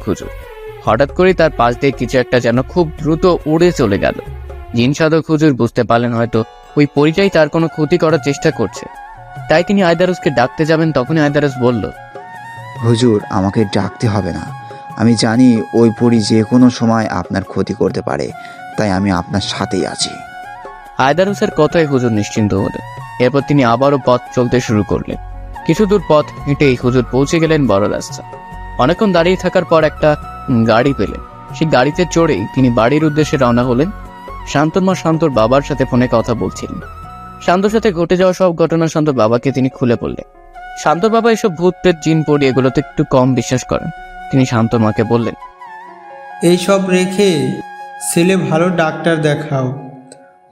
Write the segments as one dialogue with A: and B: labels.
A: হুজুর। হঠাৎ করেই তার পাশ দিয়ে কিছু একটা যেন খুব দ্রুত উড়ে চলে গেল। জিন সাধক হুজুর বুঝতে পারলেন হয়তো ওই পরিচয় তার কোনো ক্ষতি করার চেষ্টা করছে, তাই তিনি আয়দারুসকে ডাকতে যাবেন। তখনই আয়দারুস বলল,
B: হুজুর, আমাকে ডাকতে হবে না। আমি জানি ওই পরী যে কোনো সময় আপনার ক্ষতি করতে পারে, তাই আমি আপনার সাথেই আছি।
A: আয়দারুসের কথায় হুজুর নিশ্চিন্ত হলেন। এরপর তিনি আবারও পথ চলতে শুরু করলেন। কিছু দূর পথ হেঁটেই হুজুর পৌঁছে গেলেন বড় রাস্তা। অনেকক্ষণ দাঁড়িয়ে থাকার পর একটা গাড়ি পেলেন। সেই গাড়িতে চড়েই তিনি বাড়ির উদ্দেশ্যে রওনা হলেন। শান্তর মা শান্তর বাবার সাথে ফোনে কথা বলছিলেন। শান্তর সাথে ঘটে যাওয়া সব ঘটনা শান্তর বাবাকে তিনি খুলে বললেন। শান্তর বাবা এসব ভূত প্রেত জিন পড়ি এগুলোতে একটু কম বিশ্বাস করেন। তিনি শান্তর মাকে বললেন,
C: এইসব রেখে ছেলে ভালো ডাক্তার দেখাও।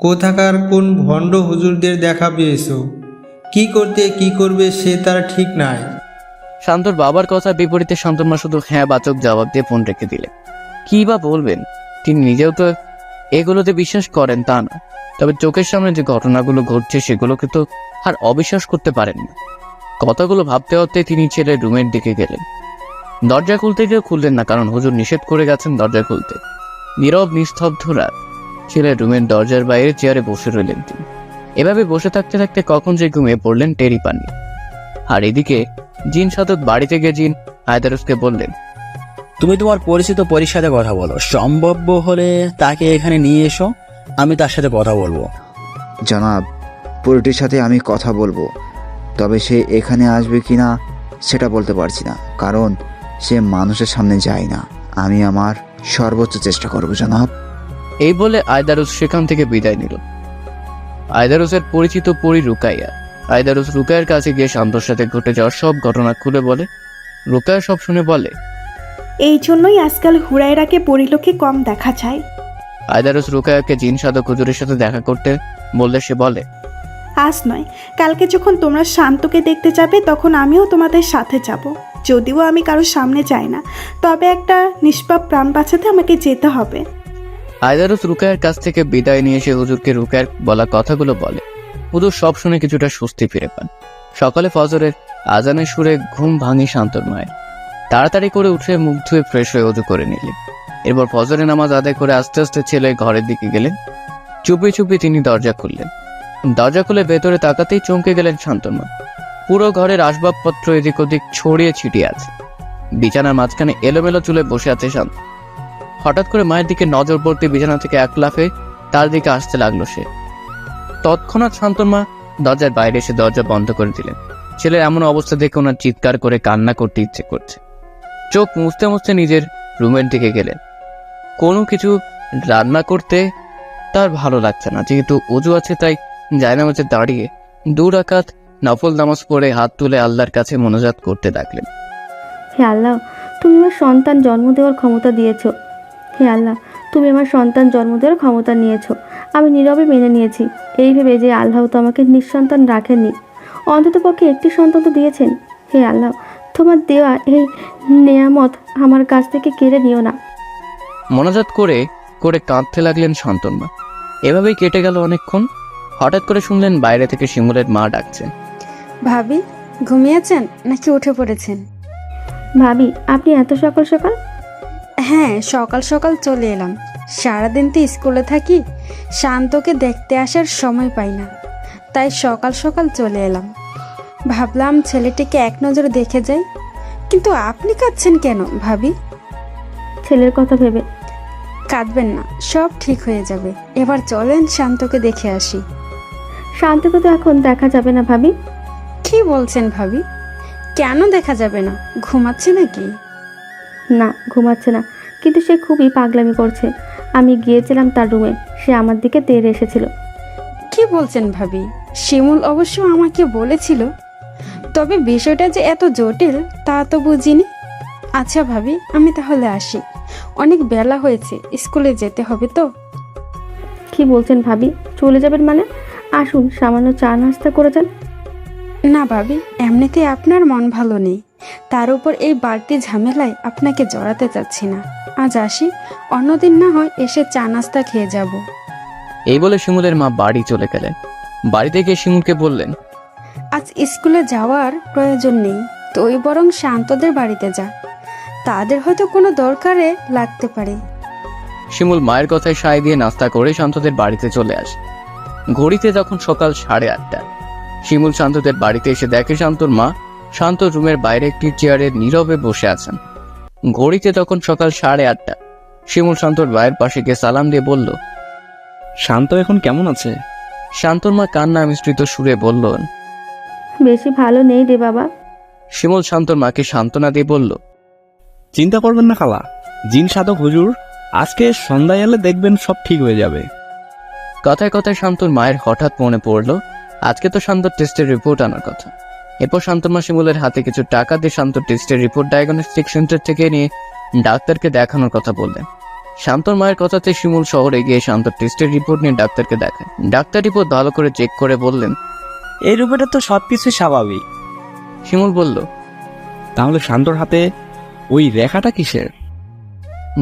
C: কোথাকার কোন ভণ্ড হুজুরদের দেখা পেয়েছো? কি করতে কি করবে সে তার ঠিক নাই।
A: শান্তর বাবার কথা বিপরীতে শান্তর মা শুধু হ্যাঁ বাচক জবাব দিয়ে ফোন রেখে দিলেন। কি বা বলবেন, তিনি নিজেও তো এগুলোতে বিশ্বাস করেন তা না, তবে চোখের সামনে যে ঘটনাগুলো ঘটছে সেগুলোকে তো আর অবিশ্বাস করতে পারেন না। কথাগুলো ভাবতে ভাবতে তিনি ছেলের রুমের দিকে গেলেন। দরজা খুলতে গিয়েও খুললেন না, কারণ হুজুর নিষেধ করে গেছেন দরজা খুলতে। নীরব নিস্তব্ধ রাত। ছেলের রুমের দরজার বাইরে চেয়ারে বসে রইলেন তিনি। এভাবে বসে থাকতে থাকতে কখন যে ঘুমিয়ে পড়লেন টেরি পাননি। আর এদিকে জিন সাধক বাড়ি থেকে জিন আয়দারুসকে বললেন,
D: তুমি তোমার পরিচিত পরীর সাথে কথা বলো, সম্ভব হলে তাকে এখানে নিয়ে এসো, আমি তার সাথে কথা বলবো।
B: জনাব, পরীটির সাথে আমি কথা বলবো, তবে সে এখানে আসবে কি না সেটা বলতে পারছি না, কারণ সে মানুষের সামনে যায় না। আমি আমার সর্বোচ্চ চেষ্টা করব জনাব।
A: এই বলে আয়দারুস সেখান থেকে বিদায় নিল। আয়দারুসের পরিচিত পরী রুকাইয়া। আয়দারুস রুকাইয়ার কাছে গিয়ে শান্তর সাথে ঘটে যাওয়ার সব ঘটনা খুলে বলে। রুকাইয়া সব শুনে বলে,
E: এই জন্যই আজকাল হুরায়রাকে পরিলোকে কম দেখা যায়।
A: আয়দারুস রুকাইয়াকে জিন সাধক হুজুরের সাথে দেখা করতে বললে সে বলে,
E: আজ নয়, কালকে যখন তোমরা শান্তকে দেখতে যাবে তখন আমিও তোমাদের সাথে যাব। যদিও আমি কারোর সামনে যাই না, তবে একটা নিষ্পাপ প্রাণ বাঁচাতে আমাকে যেতে হবে।
A: আয়দারুস রুকাইয়ার কাছ থেকে বিদায় নিয়ে এসে হুজুরকে রুকাইয়ার বলা কথাগুলো বলে। হুজুর সব শুনে কিছুটা স্বস্তি ফিরে পান। সকালে ফজরের আজানের সুরে ঘুম ভাঙি শান্তর মায়ের। তাড়াতাড়ি করে উঠে মুখ ধুয়ে ফ্রেশ হয়ে ওযু করে নিলেন। এরপর ফজরের নামাজ আদায় করে আস্তে আস্তে ছেলে ঘরের দিকে গেলেন। চুপি চুপি তিনি দরজা খুললেন। দরজা খুলে ভেতরে তাকাতেই চমকে গেলেন শান্তর মা। পুরো ঘরের আসবাবপত্র এদিক ওদিক ছড়িয়ে ছিটিয়ে আছে। বিছানার মাঝখানে এলোমেলো চুলে বসে আছে শান্ত। হঠাৎ করে মায়ের দিকে নজর পড়তে বিছানা থেকে এক লাফে তার দিকে আসতে লাগলো সে। তৎক্ষণাৎ শান্তর মা দরজার বাইরে এসে দরজা বন্ধ করে দিলেন। ছেলের এমন অবস্থা দেখে ওনার চিৎকার করে কান্না করতে ইচ্ছে করছে। চোখ মুছতে মুছতে নিজের রুমের দিকে গেলেন। কোনো কিছু রান্না করতে তার ভালো লাগছে না, যেহেতু ওযু আছে তাই জায়নামাজে দাঁড়িয়ে 2 রাকাত নফল নামাজ পড়ে হাত তুলে আল্লাহর কাছে মোনাজাত করতে লাগলেন।
F: হে আল্লাহ, তুমি আমার সন্তান জন্ম দেওয়ার ক্ষমতা দিয়েছ। হে আল্লাহ, তুমি আমার সন্তান জন্ম দেওয়ার ক্ষমতা নিয়েছো, আমি নীরবে মেনে নিয়েছি, এই ভেবে যে আল্লাহ তো আমাকে নিঃসন্তান রাখেননি, অন্তত পক্ষে একটি সন্তান তো দিয়েছেন। হে আল্লাহ, তোমার দেওয়া এই নেয়ামত আমার কাছ থেকে কেড়ে নিও না।
A: মোনাজাত করে করে কাঁদতে লাগলেন শান্তর মা। এভাবেই কেটে গেল অনেকক্ষণ। হঠাৎ করে শুনলেন বাইরে থেকে শিমুলের মা ডাকছেন।
G: ভাবি, ঘুমিয়েছেন নাকি উঠে পড়েছেন?
F: ভাবি, আপনি এত সকাল সকাল?
G: হ্যাঁ, সকাল সকাল চলে এলাম। সারাদিন তো স্কুলে থাকি, শান্তকে দেখতে আসার সময় পাই না, তাই সকাল সকাল চলে এলাম। ভাবলাম ছেলেটিকে এক নজরে দেখে যাই। কিন্তু আপনি কাঁদছেন কেন ভাবি?
F: ছেলের কথা ভেবে।
G: কাঁদবেন না, সব ঠিক হয়ে যাবে। এবার চলেন শান্তকে দেখে আসি।
F: শান্তকে তো এখন দেখা যাবে না ভাবি।
G: কি বলছেন ভাবি? কেন দেখা যাবে না? ঘুমাচ্ছে নাকি?
F: না, ঘুমাচ্ছে না, কিন্তু সে খুবই পাগলামি করছে। আমি গিয়েছিলাম তার রুমে, সে আমার দিকে তেড়ে এসেছিল।
G: কি বলছেন ভাবি? শিমুল অবশ্য আমাকে বলেছিল, তবে বিষয়টা যে এত জটিল তা তো বুঝিনি। আচ্ছা ভাবি, আমি তাহলে আসি, অনেক বেলা হয়েছে, স্কুলে যেতে হবে তো।
F: কি বলছেন ভাবি, চলে যাবেন মানে? আসুন, সামান্য চা নাস্তা করে যান।
G: না ভাবি, এমনিতে আপনার মন ভালো নেই, তার উপর এই বাড়তি ঝামেলায় আপনাকে জড়াতে চাচ্ছি না। আজ আসি, অন্যদিন না হয় এসে চা নাস্তা খেয়ে যাব।
A: এই বলে শিমুলের মা বাড়ি চলে গেলেন। বাড়িতে গিয়ে শিমুলকে বললেন,
G: আজ স্কুলে যাওয়ার প্রয়োজন নেই, তুই বরং শান্তদের বাড়িতে যা, তাদের হয়তো কোনো দরকারে লাগতে পারে।
A: শিমুল মায়ের কথায় সায় দিয়ে নাস্তা করে শান্তদের বাড়িতে চলে আসে। ঘড়িতে তখন সকাল 8:30। শিমুল শান্তদের বাড়িতে এসে দেখে শান্তর মা শান্ত রুমের বাইরে একটি চেয়ারে নীরবে বসে আছেন। ঘড়িতে তখন সকাল 8:30। শিমুল শান্তর মায়ের পাশে গিয়ে সালাম দিয়ে বলল,
H: শান্ত এখন কেমন আছে?
A: শান্তর মা কান্না মিশ্রিত সুরে বললেন।
F: বেশি ভালো নেই রে বাবা।
A: শিমুল শান্তর মাকে সান্ত্বনা দিয়ে বলল,
H: চিন্তা করবেন না খালা, জিন সাধক হুজুর আজকে সন্ধ্যায় এলে দেখবেন সব ঠিক হয়ে যাবে।
A: কথায় কথায় শান্তর মায়ের হঠাৎ মনে পড়ল আজকে তো শান্তর টেস্টের রিপোর্ট আনার কথা। এরপর শান্তর মা শিমুলের হাতে কিছু টাকা দিয়ে শান্তর টেস্টের রিপোর্ট ডায়াগনস্টিক সেন্টার থেকে নিয়ে ডাক্তারকে দেখানোর কথা বললেন। শান্তর মায়ের কথাতে শিমুল শহরে গিয়ে শান্তর টেস্টের রিপোর্ট নিয়ে ডাক্তারকে দেখায়। ডাক্তার রিপোর্ট ভালো করে চেক করে বললেন,
H: এই রূপেটা তো সবকিছু স্বাভাবিক।
A: শিমুল বলল,
H: তাহলে শান্তর হাতে ওই রেখাটা কিসের?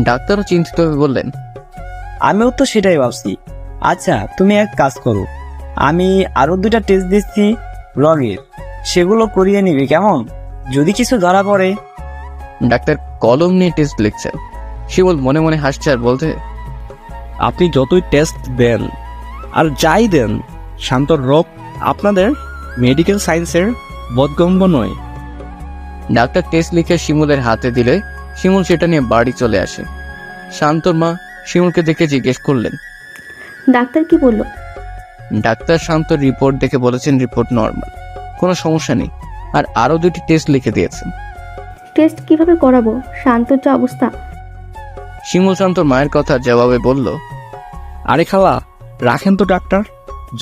A: ডাক্তারও চিন্তিত হয়ে বললেন,
I: আমিও তো সেটাই ভাবছি। আচ্ছা তুমি এক কাজ করো, আমি আরো 2টা টেস্ট দিচ্ছি রগের, সেগুলো করিয়ে নিবি কেমন? যদি কিছু ধরা পড়ে।
A: ডাক্তার কলম নিয়ে টেস্ট লিখছেন। শিমুল মনে মনে হাসছে আর বলতে,
H: আপনি যতই টেস্ট দেন আর যাই দেন, শান্তর রোগ আপনাদের মেডিকেল সায়েন্সের বোধগম্য নয়।
A: ডাক্তার টেস্ট লিখে শিমুলের হাতে দিলে শিমুল সেটা নিয়ে বাড়ি চলে আসে। শান্তর মা শিমুলকে দেখে জিজ্ঞেস করলেন,
F: ডাক্তার কি বলল?
A: ডাক্তার শান্তর রিপোর্ট দেখে বলেছেন রিপোর্ট নর্মাল, কোনো সমস্যা নেই, আর আরো 2টি টেস্ট লিখে দিয়েছেন।
F: টেস্ট কিভাবে করাবো? শান্তর যা অবস্থা।
A: শিমুল শান্তর মায়ের কথা জবাবে বলল,
H: আরে খালা রাখেন তো ডাক্তার,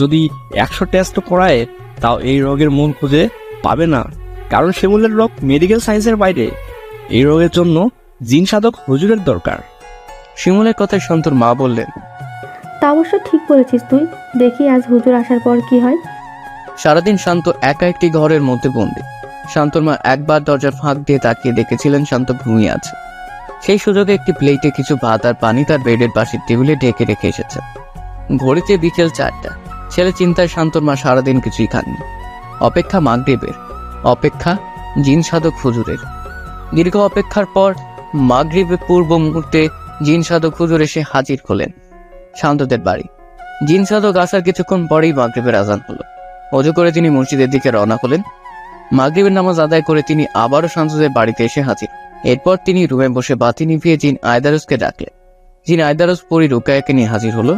H: যদি 100 টেস্ট করায় তাও এই রোগের মূল খুঁজে পাবে না, কারণ শিমুলের রোগ মেডিকেল সায়েন্সের বাইরে। এই রোগের জন্য জিন সাধক হুজুরের দরকার।
A: শিমুলের কথায় শান্তর মা বললেন,
F: তা অবশ্য ঠিক বলেছিস তুই, দেখি আজ হুজুর আসার পর কি হয়।
A: সারাদিন শান্ত একা একটি ঘরের মধ্যে বন্দি। শান্তর মা একবার দরজার ফাঁক দিয়ে তাকিয়ে দেখেছিলেন শান্ত ঘুমিয়ে আছে। সেই সুযোগে একটি প্লেটে কিছু ভাত আর পানি তার বেডের পাশের টেবিলে ঢেকে রেখে এসেছে। ঘড়িতে বিকেল 4টা। ছেলে চিন্তায় শান্তর মা সারাদিন কিছুই খাননি। অপেক্ষা মাগরিবের, অপেক্ষা জিন সাধক হুজুরের। দীর্ঘ অপেক্ষার পর মাগরিবের পূর্ব মুহূর্তে জিন সাধক হুজুর এসে হাজির হলেন শান্তদের বাড়ি। জিন সাধক আসার কিছুক্ষণ পরেই মাগরিবের আজান হলো। অজু করে তিনি মসজিদের দিকে রওনা হলেন। মাগরিবের নামাজ আদায় করে তিনি আবারও শান্তদের বাড়িতে এসে হাজির। এরপর তিনি রুমে বসে বাতি নিভিয়ে জিন আয়দারুসকে ডাকলেন। জিন আয়দারুস পরি রুকায়াকে নিয়ে হাজির হলো।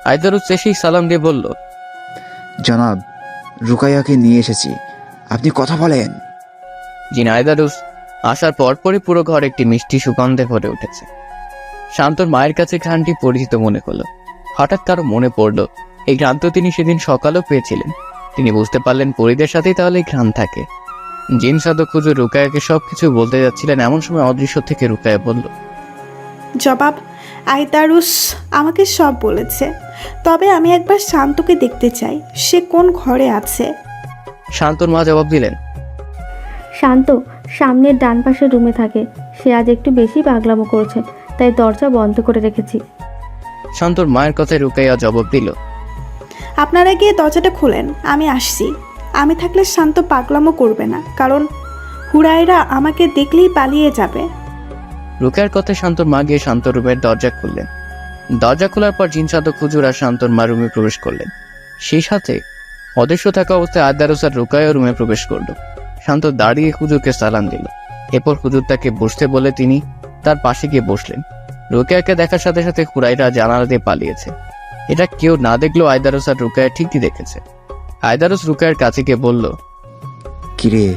A: আয়দারুস এসেই সালাম দিয়ে বলল,
B: জনাব, রুকাইয়াকে নিয়ে এসেছি, আপনি কথা বলেন।
A: জিন আয়দারুস আসার পরপরই পুরো ঘর একটি মিষ্টি সুগন্ধে ভরে উঠেছে। শান্তর মায়ের কাছে ঘ্রাণটি পরিচিত মনে হলো। হঠাৎ কারো মনে পড়ল এই ঘ্রাণ তো তিনি সেদিন সকালেও পেয়েছিলেন। তিনি বুঝতে পারলেন পরিদের সাথেই তাহলে এই ঘ্রাণ থাকে। জিন সাধক হুজুর রুকায়াকে সবকিছু বলতে যাচ্ছিলেন, এমন সময় অদৃশ্য থেকে রুকায়া বলল,
E: জবাব, আয়তারুস আমাকে সব বলেছে, তবে আমি একবার শান্তকে দেখতে চাই, সে কোন ঘরে আছে।
A: শান্তর মা জবাব দিলেন,
F: শান্ত সামনের ডান পাশের রুমে থাকে, সে আজ একটু বেশি পাগলামো করছে, তাই দরজা বন্ধ করে রেখেছি।
A: শান্তর মায়ের কথায় রুকাইয়া জবাব দিল,
E: আপনারা গিয়ে দরজাটা খুলেন, আমি আসছি। আমি থাকলে শান্ত পাগলামো করবে না, কারণ হুরায়রা আমাকে দেখলেই পালিয়ে যাবে।
A: রুকায়ার কথায় শান্তর মা গিয়ে শান্ত রুমের দরজা খুললেন। দরজা খোলার পর জিন সাধক হুজুর আর শান্তর মা রুমে প্রবেশ করলেন। সেই সাথে অদৃশ্য থাকা অবস্থায় আয়দারুস আর রুকায়া রুমে প্রবেশ করল। শান্ত দাঁড়িয়ে হুজুরকে সালাম দিল। এরপর হুজুর তাকে বসতে বলে তিনি তার পাশে গিয়ে বসলেন। রুকায়াকে দেখার সাথে সাথে হুরায়রা জানালা দিয়ে পালিয়েছে। এটা কেউ না দেখলেও আয়দারুস আর রুকায়া ঠিকই দেখেছে। আয়দারুস রুকায়ার কাছে গিয়ে বলল,
B: কিরে,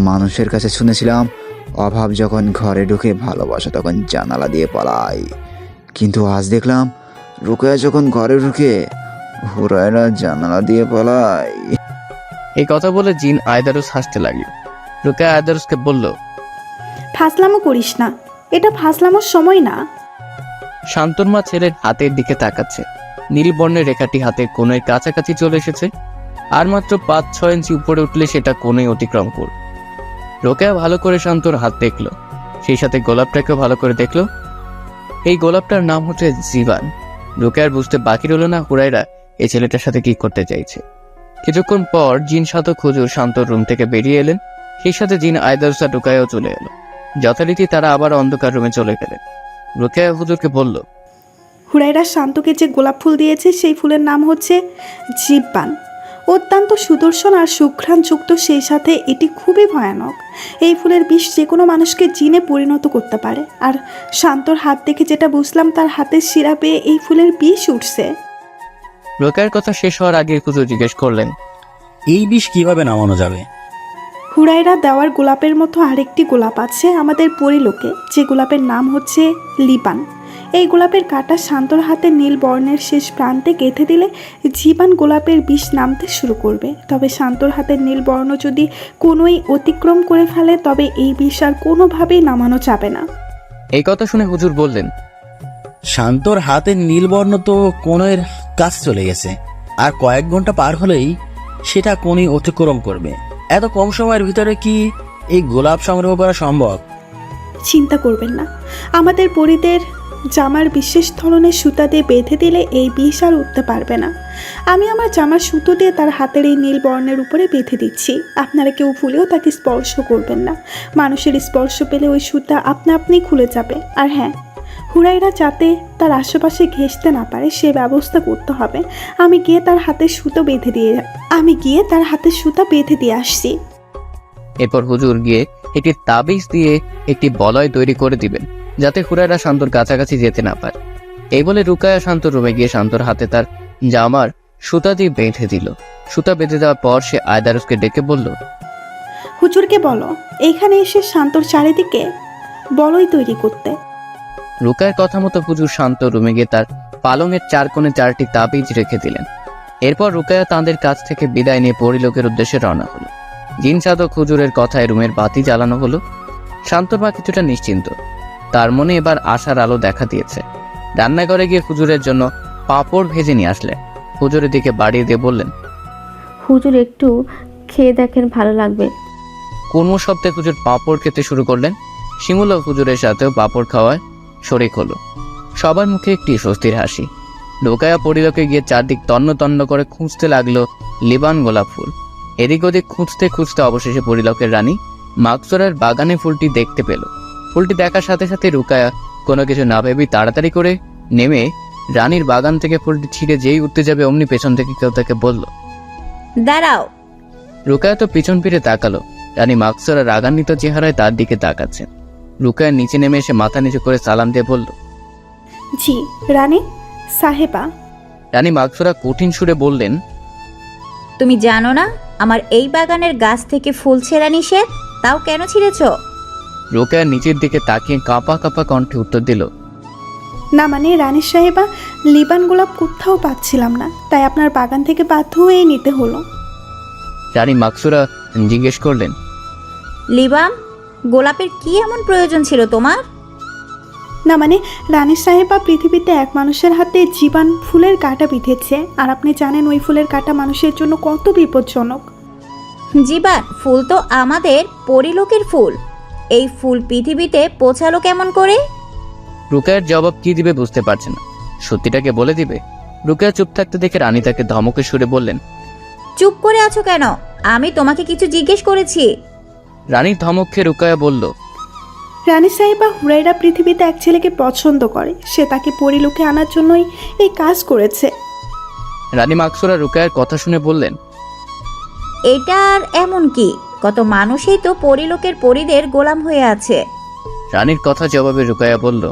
B: মানুষের কাছে শুনেছিলাম অভাব যখন ঘরে ঢুকে ভালোবাসা তখন জানালা দিয়ে পালায়, কিন্তু আজ দেখলাম রুকায়া যখন ঘরে ঢুকে হুরায়রা জানালা দিয়ে পালায়।
A: এই কথা বলে জিন আয়দারুস হাসতে লাগলো। রুকায়া আয়দারুসকে বলল,
E: ফাসলামো করিস না, এটা ফাসলামোর সময় না।
A: শান্তর মা ছেলের হাতের দিকে তাকাচ্ছে। নীল বর্ণের রেখাটি হাতের কোণের কাছাকাছি চলে এসেছে। আর মাত্র 5-6 ইঞ্চি উপরে উঠলে সেটা কোণে অতিক্রম করবে। রোকেয়া ভালো করে শান্তর হাত দেখলো, সেই সাথে গোলাপটাকেও ভালো করে দেখলো। এই গোলাপটার নাম হচ্ছে জীবান। রোকেয়ার বুঝতে বাকি রইল না হুরায়রা এই ছেলেটার সাথে কি করতে চাইছে। কিছুক্ষণ পর জিন সাধক হুজুর শান্তর রুম থেকে বেরিয়ে এলেন। সেই সাথে জিন আয়দারুস আর রুকায়াও চলে এলো। যথারীতি তারা আবার অন্ধকার রুমে চলে গেলেন। রোকেয়া হুজুরকে বলল,
E: হুরাইরা শান্তকে যে গোলাপ ফুল দিয়েছে সেই ফুলের নাম হচ্ছে জিব্বান। অত্যন্ত সুদর্শন আর সুঘ্রাণযুক্ত, সেই সাথে এটি খুবই ভয়ানক। এই ফুলের বিষ যে কোনো মানুষকে জিনে পরিণত করতে পারে। আর শান্তর হাত দেখে যেটা বুঝলাম, তার হাতের শিরা পেয়ে এই ফুলের বিষ উঠছে।
A: রোকেয়ার কথা শেষ হওয়ার আগে হুজুর জিজ্ঞেস করলেন,
D: এই বিষ কিভাবে নামানো যাবে?
E: হুরাইরা দেওয়ার গোলাপের মতো আরেকটি গোলাপ আছে আমাদের পরিলোকে, যে গোলাপের নাম হচ্ছে লিবান। এই গোলাপের কাঁটা শান্তর হাতে নীল বর্ণের শেষ প্রান্তে গেঁথে দিলে জীবান গোলাপের বিষ নামতে শুরু করবে। তবে শান্তর হাতের নীল বর্ণ যদি কোনোই অতিক্রম করে ফেলে, তবে এই বিষ আর কোনোভাবেই নামানো যাবে না।
A: এই কথা শুনে হুজুর বললেন,
D: শান্তর হাতের নীলবর্ণ তো কোণের কাছ চলে গেছে, আর কয়েক ঘন্টা পার হলেই সেটা কোণই অতিক্রম করবে। এত কম সময়ের ভিতরে কি এই গোলাপ সংগ্রহ করা সম্ভব?
E: চিন্তা করবেন না, আমাদের পরিদের জামার বিশেষ ধরনের সুতা দিয়ে বেঁধে দিলে এই বিষ আর উঠতে পারবে না। আমি আমার জামার সুতো দিয়ে তার হাতের এই নীল বর্ণের উপরে বেঁধে দিচ্ছি। আপনারা কেউ ভুলেও তাকে স্পর্শ করবেন না। মানুষের স্পর্শ পেলে ওই সুতা আপনা আপনি খুলে যাবে। আর হ্যাঁ, হুরাইরা যাতে তার আশেপাশে ঘেঁষতে না পারে সে ব্যবস্থা করতে হবে। আমি গিয়ে তার হাতের সুতা বেঁধে দিয়ে আসছি।
A: এরপর হুজুর গিয়ে একটি তাবিজ দিয়ে একটি বলয় তৈরি করে দিবেন, যাতে হুরাইরা শান্তর কাছাকাছি যেতে না পারে। এই বলে রুকায়া শান্তর রুমে গিয়ে শান্তর হাতে তার জামার সুতা দিয়ে বেঁধে দিল। সুতা বেঁধে দেওয়ার পর সে আয়দারুসকে ডেকে বলল,
E: হুজুরকে বলো এইখানে এসে শান্তর চারিদিকে বলয় তৈরি করতে।
A: রুকায়ের কথা মতো হুজুর শান্ত রুমে গিয়ে তার পালঙের 4 কোণে 4টি তাবিজ রেখে দিলেন। এরপর রুকায়া তাঁদের কাছ থেকে বিদায় নিয়ে পরিলোকের উদ্দেশ্যে রওনা হলো। জিন সাধক হুজুরের কথায় রুমের বাতি জ্বালানো হলো। শান্তর মা কিছুটা নিশ্চিন্ত, তার মনে এবার আশার আলো দেখা দিয়েছে। রান্নাঘরে গিয়ে হুজুরের জন্য পাঁপড় ভেজে নিয়ে আসলেন। হুজুরের দিকে বাড়িয়ে দিয়ে বললেন,
F: হুজুর একটু খেয়ে দেখেন, ভালো লাগবে।
A: কোন শব্দে হুজুর পাঁপড় খেতে শুরু করলেন। শিমুলও হুজুরের সাথেও পাঁপড় খাওয়ায় শরিক হলো। সবার মুখে একটি স্বস্তির হাসি। রোকায়া পরিলোকে গিয়ে চারদিক তন্ন তন্ন করে খুঁজতে লাগলো লিবান গোলাপ ফুল। এদিক ওদিক খুঁজতে খুঁজতে অবশেষে পরিলোকের রানী মাকসুরার বাগানে ফুলটি দেখতে পেল। ফুলটি দেখার সাথে সাথে রুকায়া কোনো কিছু না ভেবেই তাড়াতাড়ি করে নেমে রানীর বাগান থেকে ফুলটি ছিঁড়ে যেই উঠতে যাবে, অমনি পেছন থেকে কেউ তাকে বলল,
J: দাঁড়াও।
A: রুকায়া তো পিছন ফিরে তাকালো। রানী মাকসুরা রাগান্বিত চেহারায় তার দিকে তাকাচ্ছেন। রুকায়া নিচে নেমে এসে মাথা নিচু করে সালাম দিয়ে বলল,
E: জি রানী সাহেবা।
A: রানী মাকসুরা কঠিন সুরে বললেন,
J: তুমি জানো না আমার এই বাগানের গাছ থেকে ফুল ছেঁড়া নিষেধ? তাও কেন ছিঁড়েছ?
A: রোকেয়া নিচের দিকে তাকিয়ে কাঁপা কাঁপা কণ্ঠে উত্তর দিল,
E: না মানে রানী সাহেবা, লিবান গোলাপ কোথাও পাচ্ছিলাম না, তাই আপনার বাগান থেকে বাধ্য হয়ে নিতে হলো।
A: রানী মাকসুরা জিজ্ঞেস করলেন,
J: লিবাম, গোলাপের কি এমন প্রয়োজন ছিল তোমার?
E: না মানে রানী সাহেবা, পৃথিবীতে এক মানুষের হাতে জীবান ফুলের কাঁটা বিঁধেছে, আর আপনি জানেন ওই ফুলের কাঁটা মানুষের জন্য কত বিপজ্জনক।
J: জীবান ফুল তো আমাদের পরিলোকের ফুল। এই ফুল পৃথিবীতে পৌঁছালো কেমন করে?
A: রুকায়ার জবাব কি দিবে বুঝতে পারছে না। সত্যিটাকে বলে দিবে? রুকায়া চুপ থাকতে দেখে রানী তাকে ধমকে সুরে বললেন,
J: চুপ করে আছো কেন? আমি তোমাকে কিছু জিজ্ঞেস করেছি।
A: রানীর ধমক খেয়ে রুকায়া বলল,
E: রানী সাহেবা, হুরাইরা পৃথিবীতে এক ছেলেকে পছন্দ করে, সে তাকে পরিলোকে আনার জন্যই এই কাজ করেছে।
A: রানী মাকসুরা রুকায়ার কথা শুনে বললেন,
J: এটা আর এমন কি? কত মানুষই তো পরিলোকের পরিদের গোলাম হয়ে আছে।
A: রানীর কথা জবাবে রুকায়া বলল,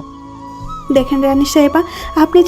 E: দেখেন রানী সাহেবা, আপনি